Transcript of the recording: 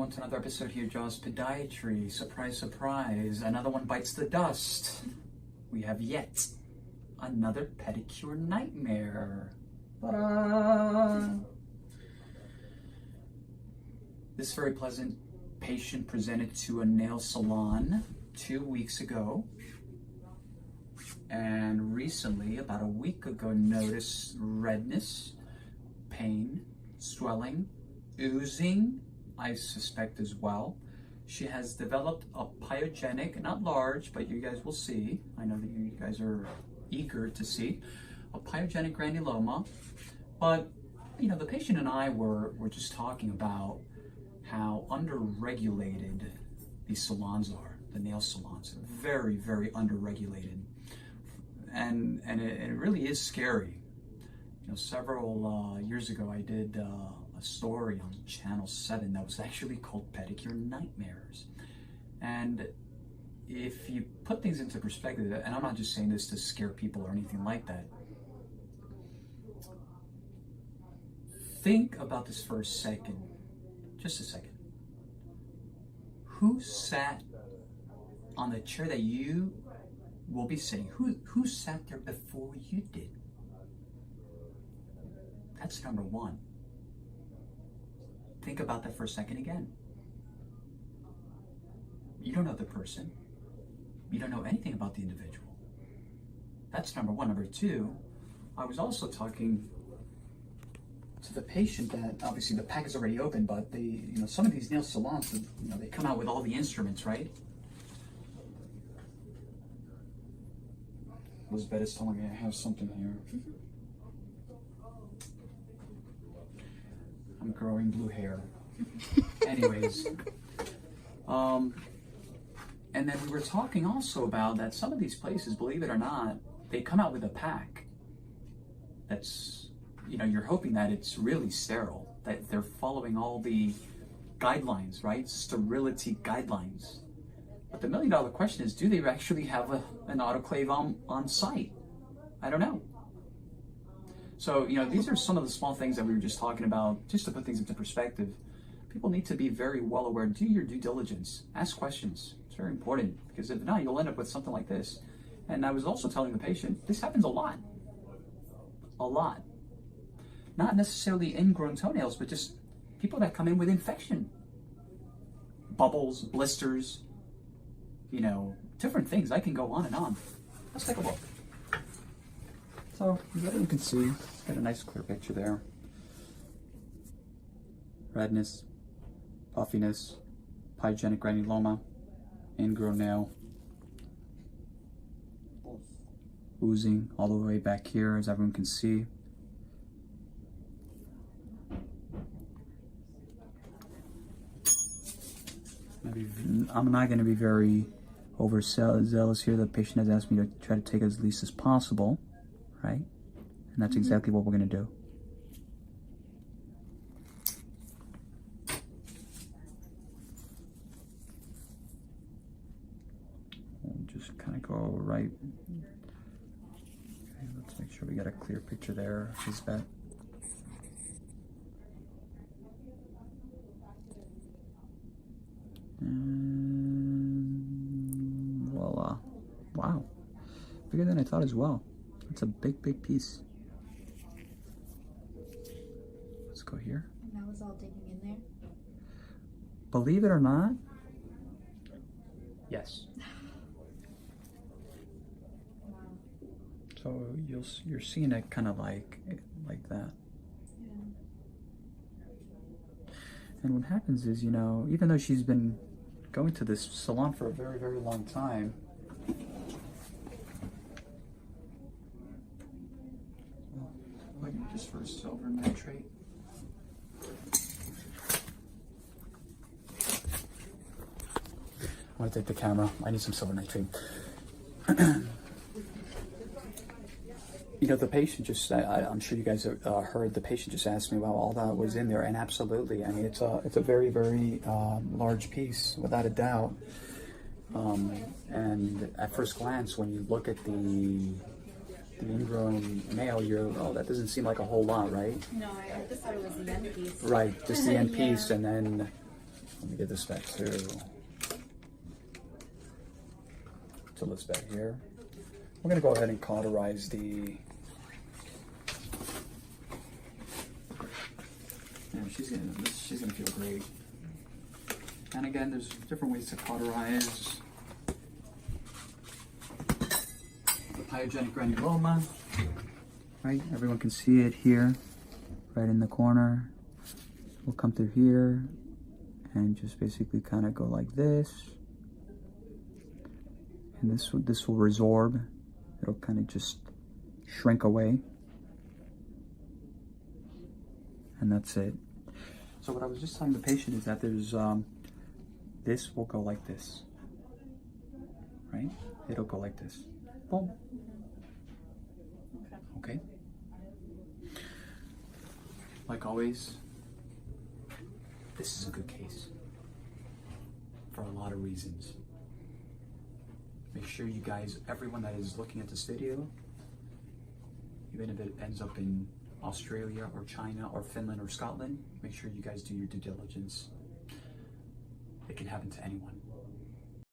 everyone to another episode here, Jaws Podiatry. Surprise, surprise, another one bites the dust. We have yet another pedicure nightmare. Ta-da! This very pleasant patient presented to a nail salon 2 weeks ago. And recently, about a week ago, noticed redness, pain, swelling, oozing, I suspect as well. She has developed a pyogenic, not large, but you guys will see. I know that you guys are eager to see a pyogenic granuloma. But you know, the patient and I were just talking about how underregulated these salons are. The nail salons, very, very underregulated, and it really is scary. You know, several years ago, I did a story on Channel 7 that was actually called Pedicure Nightmares. And if you put things into perspective, and I'm not just saying this to scare people or anything like that, think about this for a second, just a second. Who sat on the chair that you will be sitting? Who sat there before you did? That's number one. Think about that for a second again. You don't know the person. You don't know anything about the individual. That's number one. Number two, I was also talking to the patient that obviously the pack is already open, but some of these nail salons, they come out with all the instruments, right? Elizabeth is telling me I have something here. I'm growing blue hair. Anyways, and then we were talking also about that some of these places, believe it or not, they come out with a pack that's, you're hoping that it's really sterile, that they're following all the guidelines, right? Sterility guidelines. But the $1 million question is, do they actually have an autoclave on site? I don't know. So, these are some of the small things that we were just talking about, just to put things into perspective. People need to be very well aware. Do your due diligence. Ask questions. It's very important, because if not, you'll end up with something like this. And I was also telling the patient, this happens a lot. A lot. Not necessarily ingrown toenails, but just people that come in with infection. Bubbles, blisters, different things. I can go on and on. Let's take a look. So, as you can see, got a nice clear picture there. Redness, puffiness, pyogenic granuloma, ingrown nail, oozing all the way back here, as everyone can see. I'm not going to be very overzealous here. The patient has asked me to try to take as least as possible, right? And that's exactly what we're going to do. We'll just kind of go right. Okay, let's make sure we got a clear picture there. Is that? And voila. Wow. Bigger than I thought as well. It's a big, big piece. Let's go here. And that was all digging in there? Believe it or not, yes. Wow. So you're seeing it kind of like that. Yeah. And what happens is, even though she's been going to this salon for a very, very long time, just for silver nitrate. I want to take the camera. I need some silver nitrate. The patient just, I'm sure you guys have heard, the patient just asked me about all that was in there, and absolutely. I mean, it's a very, very large piece, without a doubt. And at first glance, when you look at the ingrown nail, that doesn't seem like a whole lot, right? No, I just thought it was the end piece. Right, just the end piece, Yeah. and then Let me get this back to this back here. We're gonna go ahead and cauterize the. And she's gonna feel great. And again, there's different ways to cauterize. The pyogenic granuloma, right? Everyone can see it here, right in the corner. We'll come through here and just basically kind of go like this. And this will resorb. It'll kind of just shrink away. And that's it. So what I was just telling the patient is that there's, this will go like this, right? It'll go like this. Boom. Okay. Like always, this is a good case for a lot of reasons. Make sure you guys, everyone that is looking at this video, even if it ends up in Australia or China or Finland or Scotland, make sure you guys do your due diligence. It can happen to anyone.